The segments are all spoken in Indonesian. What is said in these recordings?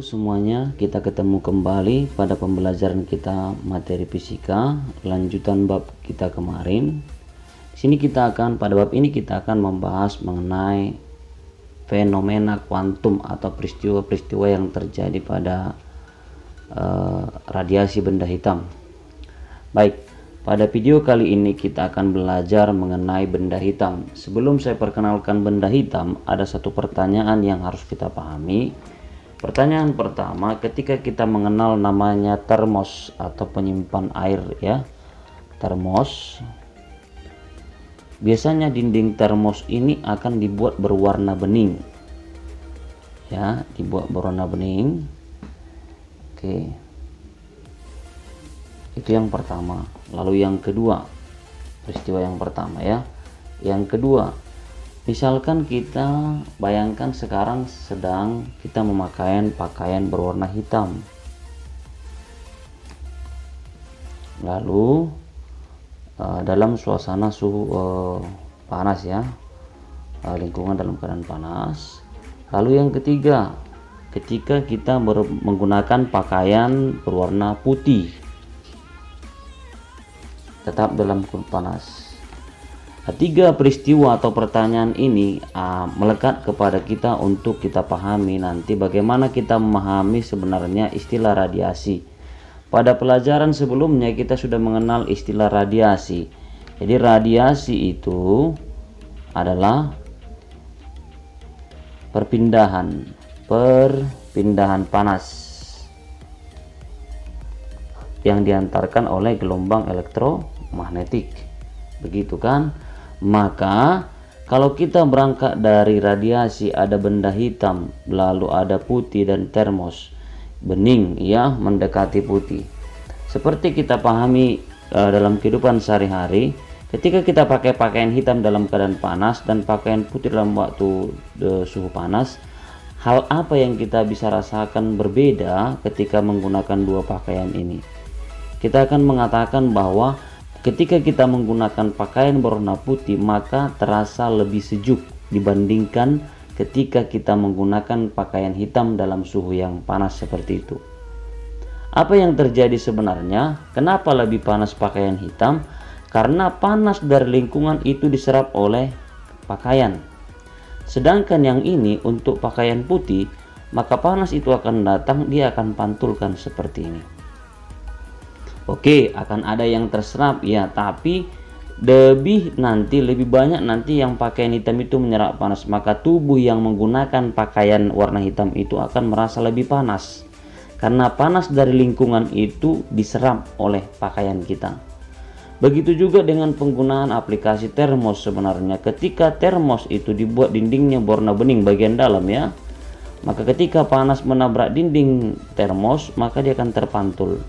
semuanya, kita ketemu kembali pada pembelajaran kita materi fisika, lanjutan bab kita kemarin. Pada bab ini kita akan membahas mengenai fenomena kuantum atau peristiwa-peristiwa yang terjadi pada radiasi benda hitam. Baik, pada video kali ini kita akan belajar mengenai benda hitam. Sebelum saya perkenalkan benda hitam, ada satu pertanyaan yang harus kita pahami. Pertanyaan pertama, ketika kita mengenal namanya termos atau penyimpan air ya, termos, biasanya dinding termos ini akan dibuat berwarna bening ya, dibuat berwarna bening. Oke, itu yang pertama. Lalu yang kedua, peristiwa yang pertama ya. Yang kedua, misalkan kita bayangkan sekarang sedang kita memakai pakaian berwarna hitam. Lalu dalam suasana suhu panas ya, lingkungan dalam keadaan panas. Lalu yang ketiga, ketika kita menggunakan pakaian berwarna putih, tetap dalam suhu panas. Tiga peristiwa atau pertanyaan ini melekat kepada kita untuk kita pahami nanti bagaimana kita memahami sebenarnya istilah radiasi. Pada pelajaran sebelumnya kita sudah mengenal istilah radiasi. Jadi radiasi itu adalah perpindahan panas yang diantarkan oleh gelombang elektromagnetik, begitu kan? Maka kalau kita berangkat dari radiasi, ada benda hitam, lalu ada putih dan termos bening ya, mendekati putih. Seperti kita pahami dalam kehidupan sehari-hari, ketika kita pakai pakaian hitam dalam keadaan panas dan pakaian putih dalam waktu suhu panas, hal apa yang kita bisa rasakan berbeda ketika menggunakan dua pakaian ini? Kita akan mengatakan bahwa ketika kita menggunakan pakaian berwarna putih, maka terasa lebih sejuk dibandingkan ketika kita menggunakan pakaian hitam dalam suhu yang panas seperti itu. Apa yang terjadi sebenarnya? Kenapa lebih panas pakaian hitam? Karena panas dari lingkungan itu diserap oleh pakaian. Sedangkan yang ini untuk pakaian putih, maka panas itu akan datang, dia akan pantulkan seperti ini. Oke, akan ada yang terserap ya, tapi lebih banyak nanti yang pakaian hitam itu menyerap panas, maka tubuh yang menggunakan pakaian warna hitam itu akan merasa lebih panas karena panas dari lingkungan itu diserap oleh pakaian kita. Begitu juga dengan penggunaan aplikasi termos. Sebenarnya ketika termos itu dibuat dindingnya berwarna bening bagian dalam ya, maka ketika panas menabrak dinding termos, maka dia akan terpantul.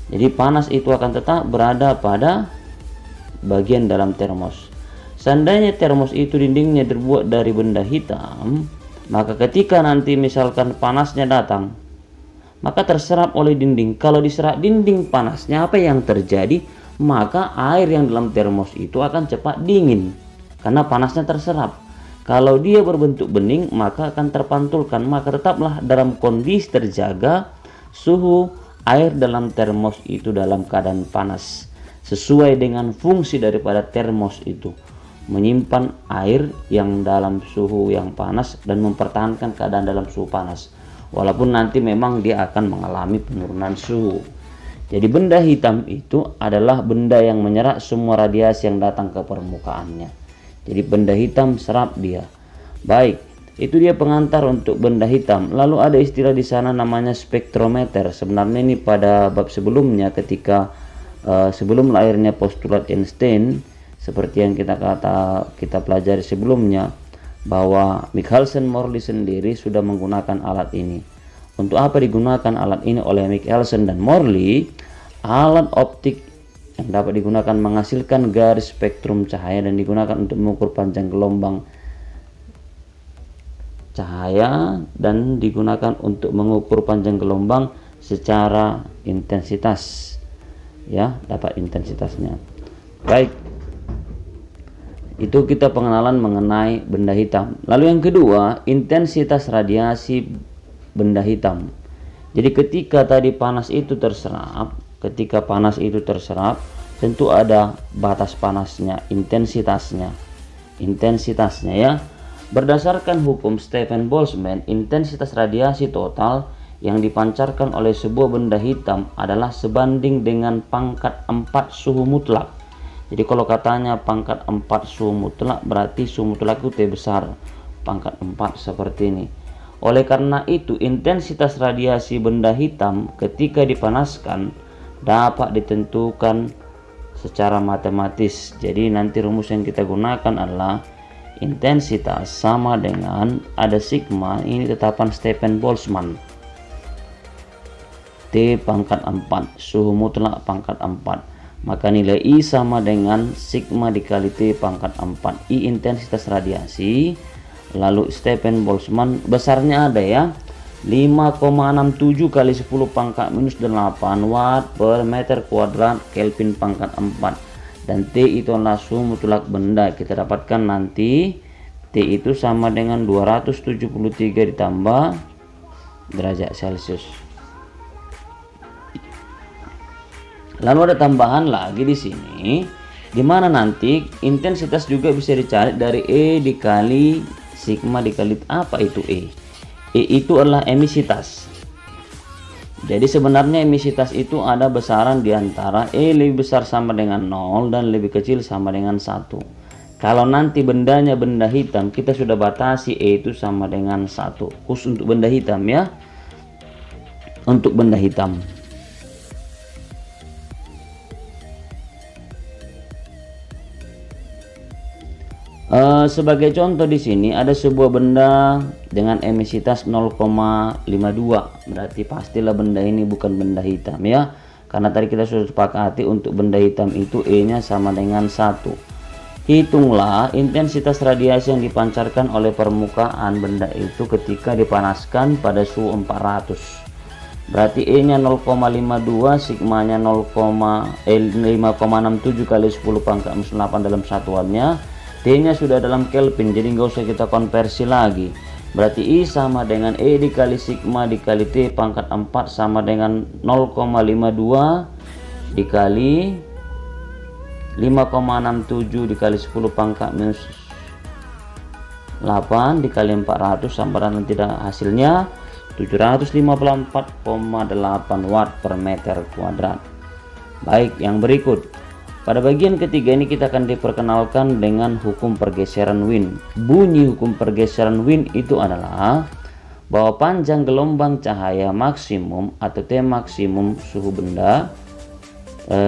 Jadi panas itu akan tetap berada pada bagian dalam termos. Seandainya termos itu dindingnya terbuat dari benda hitam, maka ketika nanti misalkan panasnya datang, maka terserap oleh dinding. Kalau diserap dinding panasnya, apa yang terjadi? Maka air yang dalam termos itu akan cepat dingin karena panasnya terserap. Kalau dia berbentuk bening, maka akan terpantulkan. Maka tetaplah dalam kondisi terjaga suhu air dalam termos itu dalam keadaan panas, sesuai dengan fungsi daripada termos itu, menyimpan air yang dalam suhu yang panas dan mempertahankan keadaan dalam suhu panas, walaupun nanti memang dia akan mengalami penurunan suhu. Jadi benda hitam itu adalah benda yang menyerap semua radiasi yang datang ke permukaannya. Jadi benda hitam serap dia. Baik, itu dia pengantar untuk benda hitam. Lalu ada istilah di sana namanya spektrometer. Sebenarnya ini pada bab sebelumnya ketika sebelum lahirnya postulat Einstein, seperti yang kita pelajari sebelumnya, bahwa Michelson-Morley sendiri sudah menggunakan alat ini. Untuk apa digunakan alat ini oleh Michelson dan Morley? Alat optik yang dapat digunakan menghasilkan garis spektrum cahaya dan digunakan untuk mengukur panjang gelombang cahaya dan digunakan untuk mengukur panjang gelombang secara intensitas ya, dapat intensitasnya. Baik, Itu kita pengenalan mengenai benda hitam. Lalu yang kedua, intensitas radiasi benda hitam. Jadi ketika tadi panas itu terserap, tentu ada batas panasnya, intensitasnya ya. Berdasarkan hukum Stephen Boltzmann, intensitas radiasi total yang dipancarkan oleh sebuah benda hitam adalah sebanding dengan pangkat 4 suhu mutlak. Jadi kalau katanya pangkat 4 suhu mutlak, berarti suhu mutlak itu T besar, pangkat 4 seperti ini. Oleh karena itu, intensitas radiasi benda hitam ketika dipanaskan dapat ditentukan secara matematis. Jadi nanti rumus yang kita gunakan adalah intensitas sama dengan ada sigma, ini tetapan Stephen Boltzmann, T pangkat 4, suhu mutlak pangkat 4. Maka nilai I sama dengan sigma dikali T pangkat 4. I intensitas radiasi, lalu Stephen Boltzmann besarnya ada ya, 5,67 kali 10 pangkat minus 8 watt per meter kuadrat Kelvin pangkat 4. Dan T itu adalah suhu mutlak benda. Kita dapatkan nanti T itu sama dengan 273 ditambah derajat Celcius. Lalu ada tambahan lagi di sini, di mana nanti intensitas juga bisa dicari dari E dikali sigma dikali apa itu E. E itu adalah emisitas. Jadi sebenarnya emisitas itu ada besaran di antara E lebih besar sama dengan 0 dan lebih kecil sama dengan 1. Kalau nanti bendanya benda hitam, kita sudah batasi E itu sama dengan 1. Khusus untuk benda hitam ya. Untuk benda hitam. Sebagai contoh di sini ada sebuah benda dengan emisitas 0,52, berarti pastilah benda ini bukan benda hitam ya, karena tadi kita sudah sepakati untuk benda hitam itu E nya sama dengan 1. Hitunglah intensitas radiasi yang dipancarkan oleh permukaan benda itu ketika dipanaskan pada suhu 400. Berarti E nya 0,52, sigma nya 5,67 kali 10 pangkat minus 8 dalam satuannya. T nya sudah dalam Kelvin, jadi nggak usah kita konversi lagi. Berarti I sama dengan E dikali sigma dikali T pangkat 4 sama dengan 0,52 dikali 5,67 dikali 10 pangkat minus 8 dikali 400 sama dengan tidak hasilnya 754,8 watt per meter kuadrat. Baik, yang berikut. Pada bagian ketiga ini kita akan diperkenalkan dengan hukum pergeseran Wind. Bunyi hukum pergeseran Wind itu adalah bahwa panjang gelombang cahaya maksimum atau T maksimum suhu benda,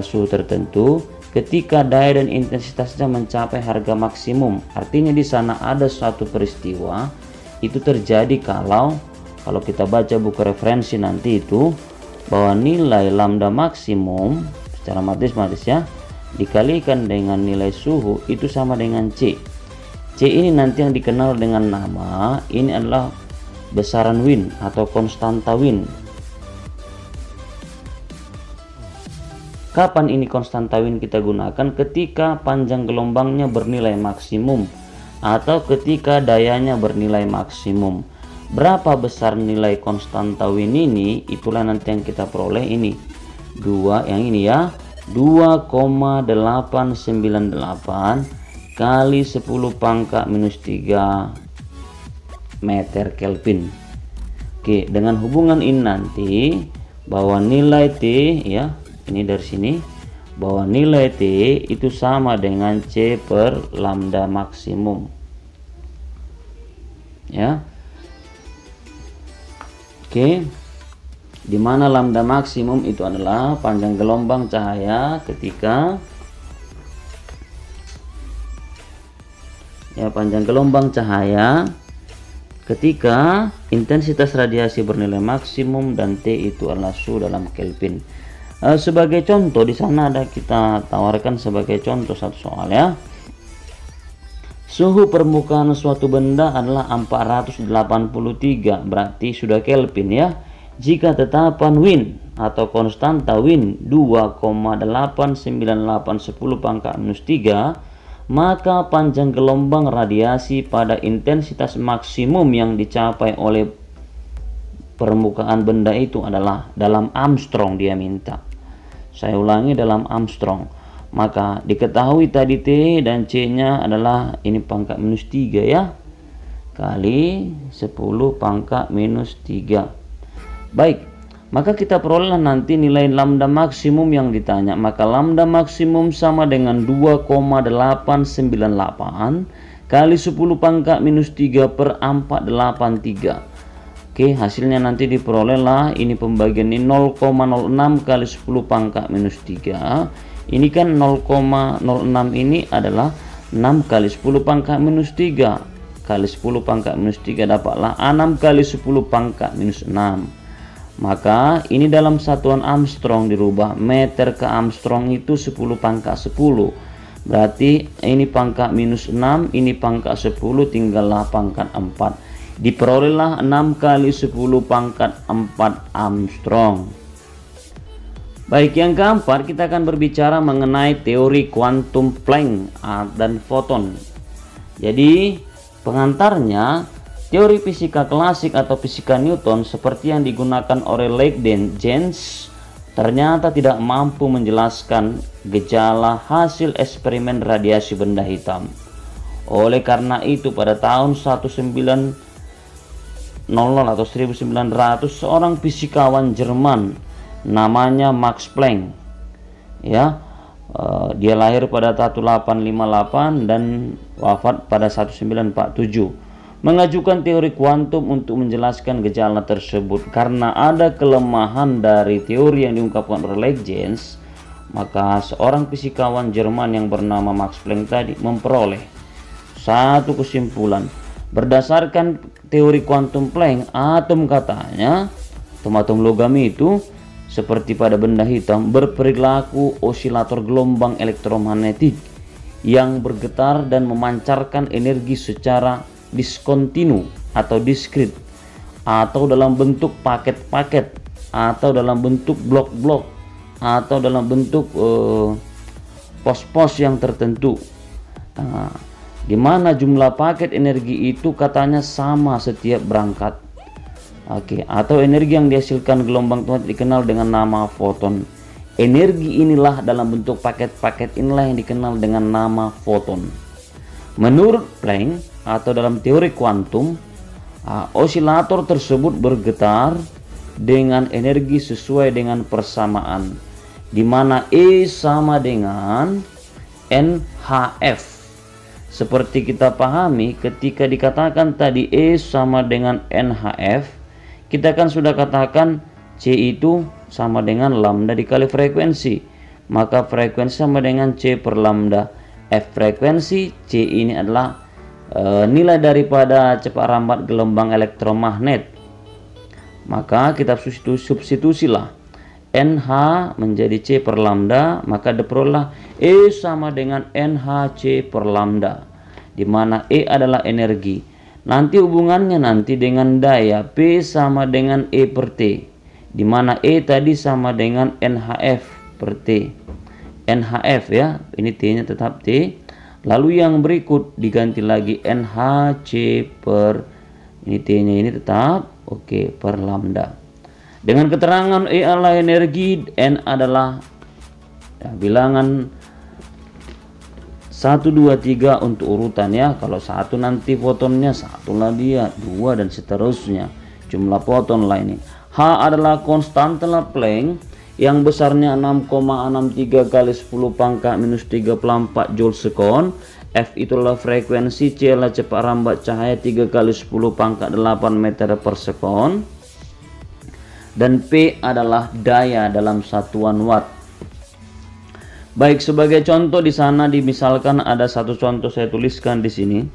suhu tertentu, ketika daya dan intensitasnya mencapai harga maksimum. Artinya di sana ada suatu peristiwa itu terjadi kalau kita baca buku referensi nanti itu bahwa nilai lambda maksimum secara matematis ya dikalikan dengan nilai suhu itu sama dengan C. C ini nanti yang dikenal dengan nama ini adalah besaran Wind atau konstanta Wind. Kapan ini konstanta Wind kita gunakan? Ketika panjang gelombangnya bernilai maksimum atau ketika dayanya bernilai maksimum. Berapa besar nilai konstanta Wind ini? Itulah nanti yang kita peroleh ini. Yang ini ya. 2,898 kali 10 pangkat minus 3 meter Kelvin. Oke, dengan hubungan ini nanti bahwa nilai T ya, ini dari sini bahwa nilai T itu sama dengan C per lambda maksimum. Ya. Oke. Di mana lambda maksimum itu adalah panjang gelombang cahaya ketika intensitas radiasi bernilai maksimum dan T itu adalah suhu dalam Kelvin. Sebagai contoh di sana ada kita tawarkan sebagai contoh satu soal ya. Suhu permukaan suatu benda adalah 483, berarti sudah Kelvin ya. Jika tetapan Wind atau konstanta Wind 2,89810 pangkat minus 3, maka panjang gelombang radiasi pada intensitas maksimum yang dicapai oleh permukaan benda itu adalah dalam Armstrong. Dia minta, saya ulangi, dalam Armstrong. Maka diketahui tadi T dan C nya adalah ini pangkat minus 3 ya, kali 10 pangkat minus 3. Baik, maka kita peroleh nanti nilai lambda maksimum yang ditanya. Maka lambda maksimum sama dengan 2,898 kali 10 pangkat minus 3 per 483. Oke, hasilnya nanti diperoleh lah, ini pembagian ini 0,06 kali 10 pangkat minus 3. Ini kan 0,06 ini adalah 6 kali 10 pangkat minus 3 kali 10 pangkat minus 3 dapatlah 6 kali 10 pangkat minus 6. Maka ini dalam satuan Armstrong dirubah, meter ke Armstrong itu 10 pangkat 10. Berarti ini pangkat minus 6, ini pangkat 10, tinggallah pangkat 4. Diperolehlah 6 kali 10 pangkat 4 Armstrong. Baik, yang keempat kita akan berbicara mengenai teori kuantum Planck dan foton. Jadi pengantarnya teori fisika klasik atau fisika Newton seperti yang digunakan oleh Leibniz ternyata tidak mampu menjelaskan gejala hasil eksperimen radiasi benda hitam. Oleh karena itu pada tahun 1900 atau 1900 seorang fisikawan Jerman namanya Max Planck ya, dia lahir pada 1858 dan wafat pada 1947, mengajukan teori kuantum untuk menjelaskan gejala tersebut. Karena ada kelemahan dari teori yang diungkapkan oleh Leibniz, maka seorang fisikawan Jerman yang bernama Max Planck tadi memperoleh satu kesimpulan. Berdasarkan teori kuantum Planck, atom katanya, atom logam itu seperti pada benda hitam berperilaku osilator gelombang elektromagnetik yang bergetar dan memancarkan energi secara diskontinu atau diskrit, atau dalam bentuk paket-paket, atau dalam bentuk blok-blok, atau dalam bentuk pos-pos yang tertentu. Nah, di mana jumlah paket energi itu katanya sama setiap berangkat. Oke, atau energi yang dihasilkan gelombang tersebut dikenal dengan nama foton. Energi inilah dalam bentuk paket-paket inilah yang dikenal dengan nama foton. Menurut Planck atau dalam teori kuantum, osilator tersebut bergetar dengan energi sesuai dengan persamaan, di mana E sama dengan NHF. Seperti kita pahami ketika dikatakan tadi E sama dengan NHF, kita kan sudah katakan C itu sama dengan lambda dikali frekuensi, maka frekuensi sama dengan C per lambda. F frekuensi, C ini adalah nilai daripada cepat rambat gelombang elektromagnet. Maka kita substitusilah NH menjadi C per lambda, maka diperoleh E sama dengan NHC per lambda, di mana E adalah energi. Nanti hubungannya nanti dengan daya, P sama dengan E per T, di mana E tadi sama dengan NHF per T. NHF ya, ini T-nya tetap T. Lalu yang berikut diganti lagi NHC per, ini T-nya ini tetap oke, per lambda. Dengan keterangan E adalah energi, N adalah ya, bilangan 1, 2, 3 untuk urutan ya. Kalau 1 nanti fotonnya 1 lah dia, 2 dan seterusnya. Jumlah foton lah ini. H adalah konstanta Planck yang besarnya 6,63 kali 10 pangkat minus 34 joule sekon. F itulah frekuensi, C adalah cepat rambat cahaya 3 kali 10 pangkat 8 meter per sekon. Dan P adalah daya dalam satuan watt. Baik, sebagai contoh di sana dimisalkan ada satu contoh saya tuliskan di sini.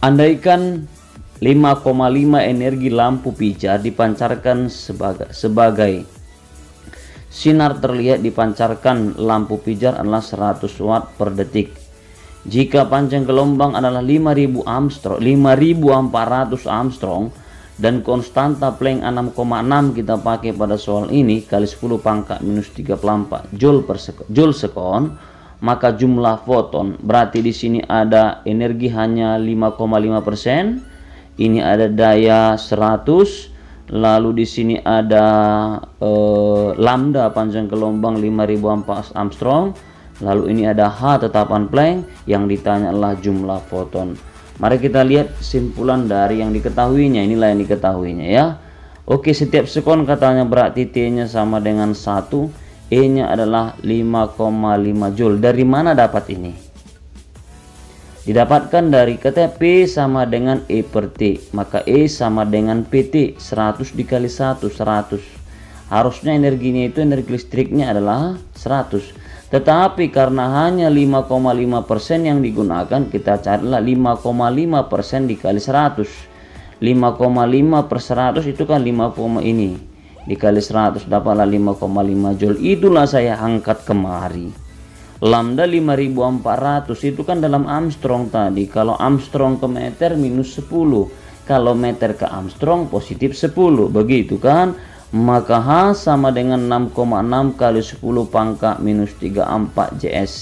Andaikan 5,5 energi lampu pijar dipancarkan sebagai sinar terlihat dipancarkan lampu pijar adalah 100 watt per detik. Jika panjang gelombang adalah 5000 Armstrong, 5400 Armstrong, dan konstanta Planck 6,6 kita pakai pada soal ini kali 10 pangkat minus 34 joule sekon, maka jumlah foton berarti di sini ada energi hanya 5,5%, ini ada daya 100, lalu di sini ada lambda panjang gelombang 5000 Armstrong, lalu ini ada H tetapan Planck, yang ditanya adalah jumlah foton. Mari kita lihat kesimpulan dari yang diketahuinya. Inilah yang diketahuinya ya. Oke, setiap sekon katanya berarti T-nya sama dengan 1, E-nya adalah 5,5 Joule. Dari mana dapat ini? Didapatkan dari kata P sama dengan E per T. Maka E sama dengan PT. 100 dikali 1, 100. Harusnya energinya itu, energi listriknya adalah 100. Tetapi karena hanya 5,5% yang digunakan, kita carilah 5,5% dikali 100. 5,5 per 100 itu kan 5, ini. Dikali 100 dapatlah 5,5 Joule. Itulah saya angkat kemari. Lambda 5400 itu kan dalam Armstrong tadi. Kalau Armstrong ke meter minus 10, kalau meter ke Armstrong positif 10, begitu kan? Maka H sama dengan 6,6 kali 10 pangkat minus 34 JS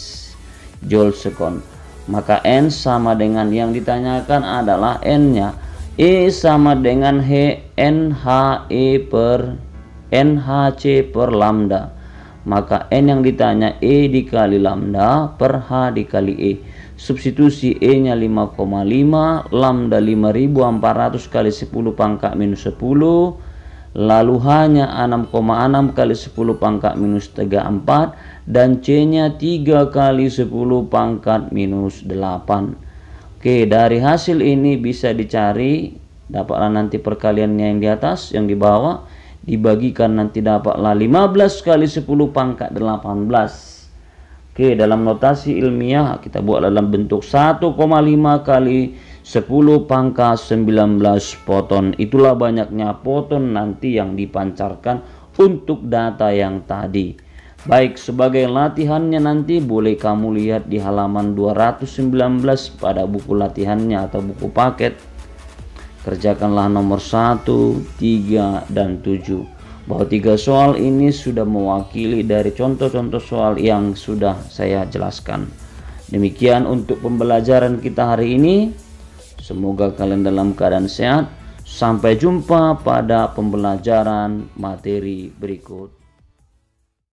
Joule sekon. Maka N sama dengan yang ditanyakan adalah N-nya. E sama dengan NHC per lambda. Maka N yang ditanya E dikali lambda per H dikali E. Substitusi E nya 5,5, lambda 5400 kali 10 pangkat minus 10, lalu H nya 6,6 kali 10 pangkat minus 34, dan C nya 3 kali 10 pangkat minus 8. Oke, dari hasil ini bisa dicari, dapatlah nanti perkaliannya yang di atas, yang di bawah dibagikan nanti dapatlah 15 kali 10 pangkat 18. Oke, dalam notasi ilmiah kita buat dalam bentuk 1,5 kali 10 pangkat 19 foton. Itulah banyaknya foton nanti yang dipancarkan untuk data yang tadi. Baik, sebagai latihannya nanti boleh kamu lihat di halaman 219 pada buku latihannya atau buku paket. Kerjakanlah nomor 1, 3, dan 7. Bahwa 3 soal ini sudah mewakili dari contoh-contoh soal yang sudah saya jelaskan. Demikian untuk pembelajaran kita hari ini. Semoga kalian dalam keadaan sehat. Sampai jumpa pada pembelajaran materi berikut.